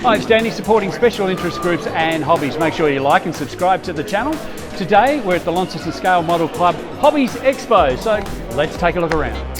Hi, it's Danny, supporting special interest groups and hobbies. Make sure you like and subscribe to the channel. Today we're at the Launceston Scale Model Club Hobbies Expo, so let's take a look around.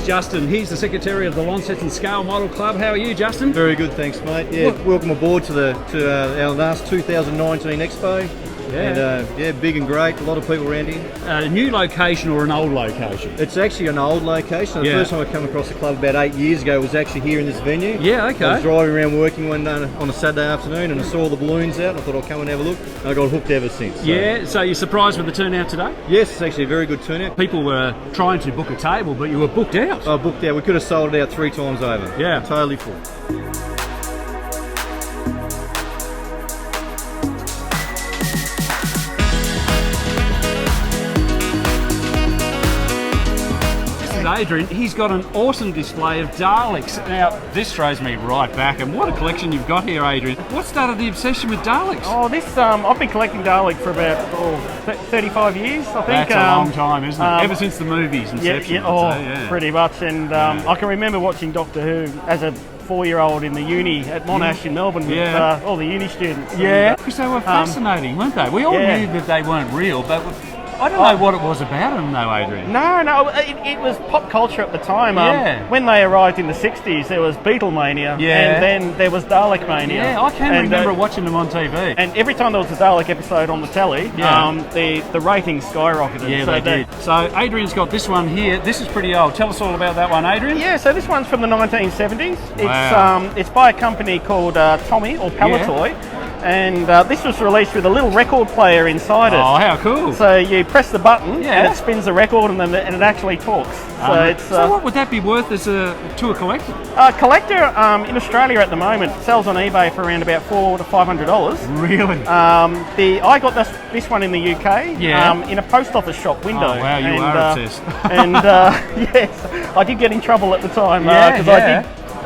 Justin, he's the secretary of the Launceston Scale Model Club. How are you, Justin? Very good, thanks, mate. Yeah, welcome aboard to our last 2019 Expo. Yeah. And big and great. A lot of people around here. A new location or an old location? It's actually an old location. The first time I come across the club about 8 years ago was actually here in this venue. Yeah, okay. I was driving around working one day on a Saturday afternoon and I saw the balloons out. I thought I'd come and have a look. And I got hooked ever since. So. Yeah, so you're surprised with the turnout today? Yes, it's actually a very good turnout. People were trying to book a table, but you were booked out. I booked out. We could have sold it out 3 times over. Yeah. Totally full. Adrian, he's got an awesome display of Daleks. Now, this throws me right back, and what a collection you've got here, Adrian. What started the obsession with Daleks? Oh, this, I've been collecting Daleks for about 35 years, I think. That's a long time, isn't it? Ever since the movies, Inception. Yeah, pretty much. And I can remember watching Doctor Who as a 4-year-old in the uni at Monash in Melbourne with all the uni students. Yeah, because they were fascinating, weren't they? We all knew that they weren't real, but I don't know what it was about them though, Adrian. No, it was pop culture at the time. When they arrived in the 60s, there was Beatlemania, and then there was Dalek Mania. Yeah, I can remember watching them on TV. And every time there was a Dalek episode on the telly, the ratings skyrocketed. Yeah, they did. So Adrian's got this one here. This is pretty old. Tell us all about that one, Adrian. Yeah, so this one's from the 1970s. Wow. It's by a company called Ptolemy or Palatoy. And this was released with a little record player inside it. Oh, how cool. So you press the button and it spins the record and it actually talks. So what would that be worth to a collector? A collector in Australia at the moment sells on eBay for around about $400 to $500. Really? I got this one in the UK in a post office shop window. Oh, wow, you are obsessed. And yes, I did get in trouble at the time because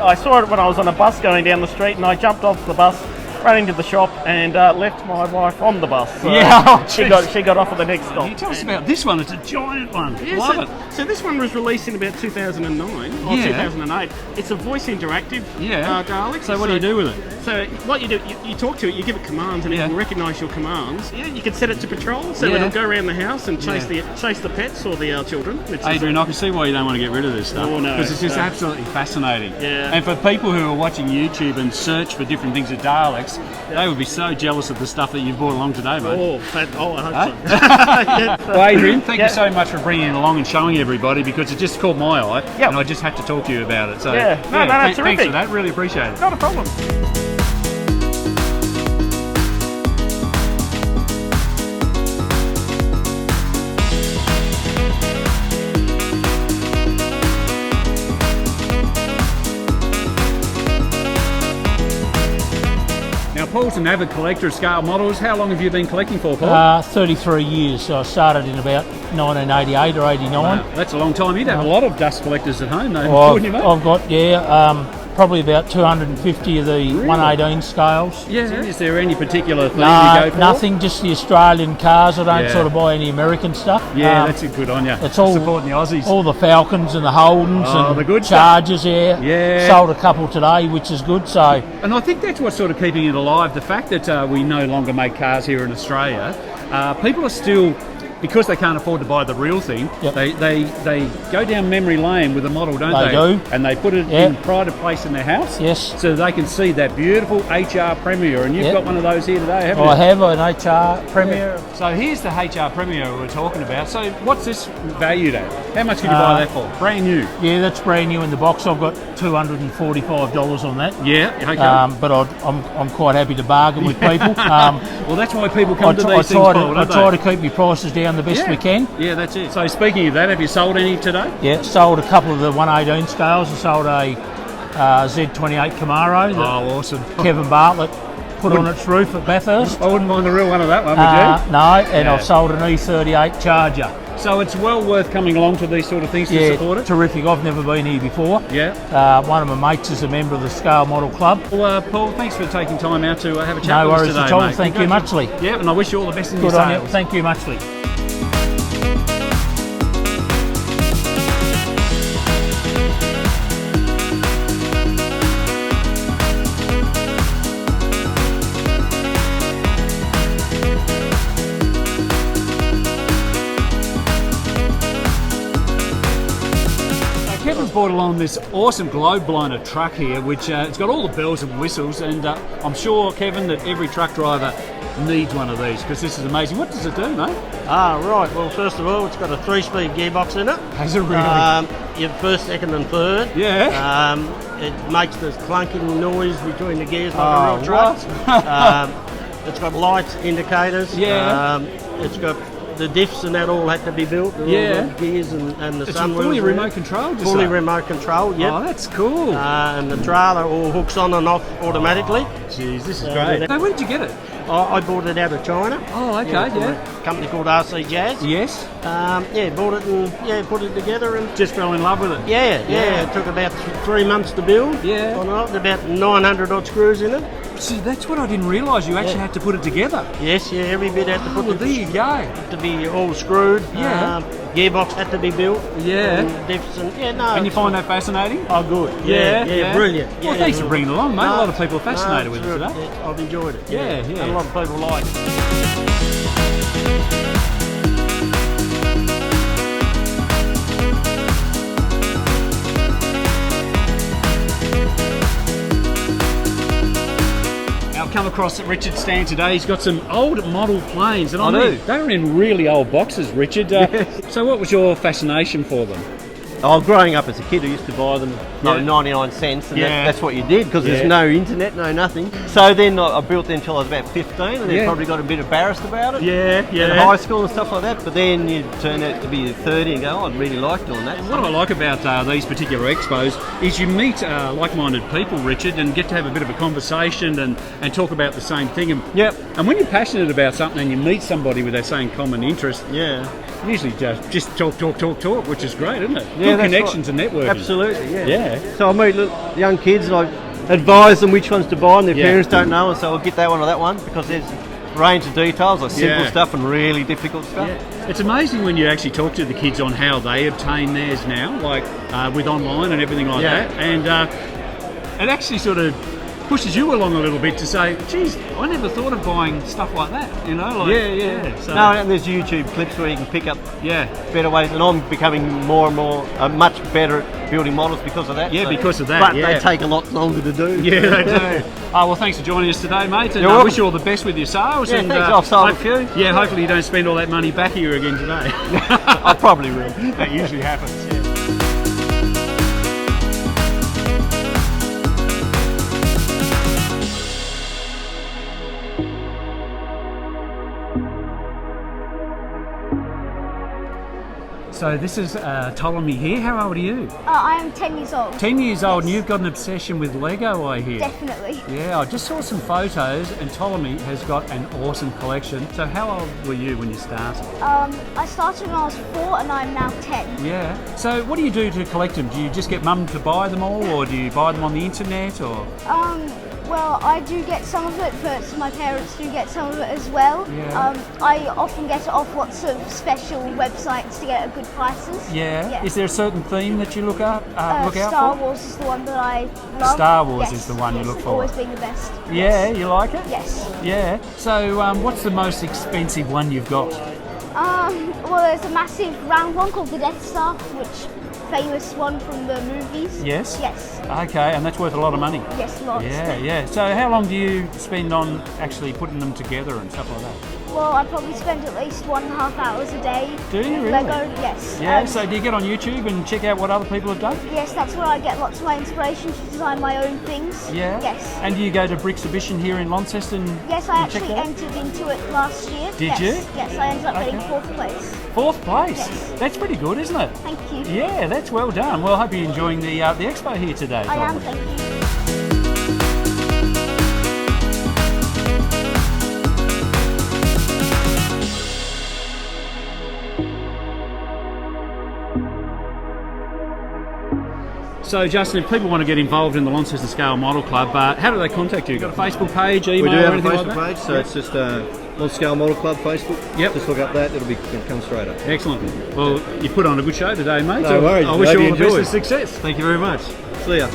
I saw it when I was on a bus going down the street and I jumped off the bus, ran into the shop and left my wife on the bus. So she got off at the next stop. Can you tell us about this one? It's a giant one. Love it. So this one was released in about 2009 or 2008. It's a voice interactive Dalek. So what do you do with it? So what you do, you talk to it, you give it commands, and it will recognise your commands. Yeah, you can set it to patrol, so it'll go around the house and chase the pets or the children. Adrian, I can see why you don't want to get rid of this stuff. Oh, no. Because it's just absolutely fascinating. Yeah. And for people who are watching YouTube and search for different things of Daleks, they would be so jealous of the stuff that you've brought along today, mate. I hope so. Well, Adrian, thank you so much for bringing it along and showing everybody, because it just caught my eye, and I just had to talk to you about it. So terrific. Thanks for that. Really appreciate it. Not a problem. Paul's an avid collector of scale models. How long have you been collecting for, Paul? 33 years. So I started in about 1988 or 89. Wow, that's a long time. You'd have a lot of dust collectors at home, though, wouldn't you, mate? I've got, probably about 250 of the 118 scales. Yeah. Is there any particular thing you go for? Nothing, just the Australian cars. I don't sort of buy any American stuff. Yeah, that's a good on you. It's all supporting the Aussies. All the Falcons and the Holdens and the good Chargers stuff. Yeah. Sold a couple today, which is good. So, and I think that's what's sort of keeping it alive. The fact that we no longer make cars here in Australia, people are still, because they can't afford to buy the real thing, they go down memory lane with a model, don't they? They do. And they put it in pride of place in their house. Yes. So they can see that beautiful HR Premier. And you've got one of those here today, haven't you? I have an HR Premier. Yeah. So here's the HR Premier we were talking about. So what's this valued at? How much did you buy that for? Brand new? Yeah, that's brand new in the box. I've got $245 on that. Yeah, okay. But I'm quite happy to bargain with people. Well, that's why people come to these things, Paul, I try to keep my prices down the best we can. Yeah, that's it. So speaking of that, have you sold any today? Yeah, sold a couple of the 118 scales. I sold a Z28 Camaro. Oh, awesome. Kevin Bartlett put on its roof at Bathurst. I wouldn't mind the real one of that one, would you? No, and Yeah. I've sold an E38 Charger. So it's well worth coming along to these sort of things to Yeah, support it? terrific. I've never been here before. Yeah. One of my mates is a member of the Scale Model Club. Well, Paul, thanks for taking time out to have a chat No with us worries today, at all. mate. Thank you muchly. Yeah, and I wish you all the best in your Good on you. sales. Thank you muchly. Kevin's brought along this awesome globe blinder truck here, which it's got all the bells and whistles, and I'm sure, Kevin, that every truck driver needs one of these because this is amazing. What does it do, mate? Right. Well, first of all, it's got a 3-speed gearbox in it. Has it really? Your first, second, and third. Yeah. It makes this clunking noise between the gears like Oh, a real truck. what? It's got lights, indicators. Yeah. It's got the diffs and that all had to be built. All Yeah. the gears and the It's sun fully wheels remote controlled, you Fully say? remote control. Yep. Oh, that's cool. And the trailer all hooks on and off automatically. Jeez, this is Uh, great. So where did you get it? I bought it out of China. Oh, okay, from yeah. a company called RC Jazz. Yes. Bought it and put it together and Just fell in love with it. Yeah. Yeah. It took about 3 months to build. Yeah. On it, about 900 odd screws in it. See, that's what I didn't realise. You actually had to put it together. Yes, every bit had to put Well, there you go. to be all screwed. Yeah. Gearbox had to be built. Yeah. And diffs and And you find that fascinating? Oh, good. Yeah. Brilliant. Well, Yeah, thanks for bringing it along, mate. A lot of people are fascinated with it it's today. good. Yeah, I've enjoyed it. Yeah. And a lot of people like it. I've come across Richard's stand today. He's got some old model planes, and I do. they were in really old boxes, Richard. So what was your fascination for them? Oh, growing up as a kid, I used to buy them Yeah. 99 cents, and Yeah. that's what you did because Yeah. there's no internet, no nothing. So then I built it until I was about 15, and then Yeah. probably got a bit embarrassed about it. Yeah, In high school and stuff like that, but then you turn out to be 30 and go, oh, I really like doing that. What I like about these particular expos is you meet like-minded people, Richard, and get to have a bit of a conversation and talk about the same thing. And, Yep. and when you're passionate about something and you meet somebody with that same common interest, Yeah. usually just talk, which is great, isn't it? Yeah, Good that's connections and networking. Absolutely, yeah. Yeah. So I meet little young kids and I advise them which ones to buy, and their Yeah. parents don't know, and so I'll get that one or that one because there's a range of details, like simple Yeah. stuff and really difficult stuff. Yeah. It's amazing when you actually talk to the kids on how they obtain theirs now, like with online and everything like Yeah. that. And it actually sort of pushes you along a little bit to say, geez, I never thought of buying stuff like that, you know? Like, so, No, and there's YouTube clips where you can pick up yeah. better ways, and I'm becoming more and more much better at building models because of that. Yeah, because of that, But yeah. they take a lot longer to do. Yeah, they do. Oh, well, thanks for joining us today, mate. And You're I welcome. wish you all the best with your sales. Yeah, and, thanks. I've sold a few. Yeah, hopefully you don't spend all that money back here again today. I probably will. That usually happens, yeah. So this is Ptolemy here. How old are you? I am 10 years old. 10 years old, and you've got an obsession with Lego, I hear. Definitely. Yeah, I just saw some photos, and Ptolemy has got an awesome collection. So how old were you when you started? I started when I was 4 and I'm now 10. Yeah. So what do you do to collect them? Do you just get mum to buy them all, or do you buy them on the internet, or? Well, I do get some of it, but my parents do get some of it as well. Yeah. I often get it off lots of special websites to get good prices. Yeah. Is there a certain theme that you look out Star for? Wars is the one that I love. Star Wars Yes, is the one you yes, look it's for. always been the best. Yeah, you like it? Yes. Yeah. So what's the most expensive one you've got? Well, there's a massive round one called the Death Star, which famous one from the movies. Yes? Yes. Okay, and that's worth a lot of money. Yes, lots. Yeah. So how long do you spend on actually putting them together and stuff like that? Well, I probably spend at least 1.5 hours a day. Do you with really? Lego, yes. Yeah, so do you get on YouTube and check out what other people have done? Yes, that's where I get lots of my inspiration to design my own things. Yeah? Yes. And do you go to Bricksubition here in Launceston? Yes, I and check actually that out? entered into it last year. Did yes. you? Yes, I ended up getting Okay. 4th place. 4th place? Yes. That's pretty good, isn't it? Thank you. Yeah, that's well done. Well, I hope you're enjoying the expo here today. I am, Ptolemy. thank you. So, Justin, if people want to get involved in the Launceston Scale Model Club, how do they contact you? Got a Facebook page, email, We do or have a anything like Facebook that? page, so it's just Launceston Scale Model Club Facebook. Yep. Just look up that; it'll come straight up. Excellent. Well, you put on a good show today, mate. No worries. I wish Hope you you all the best enjoyed. of success. Thank you very much. See ya.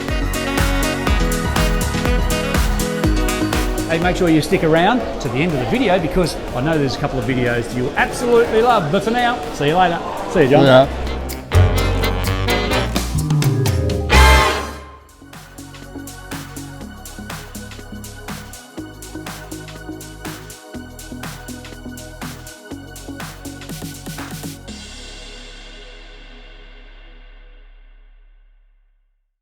Hey, make sure you stick around to the end of the video because I know there's a couple of videos you'll absolutely love. But for now, see you later. See you, John. Yeah.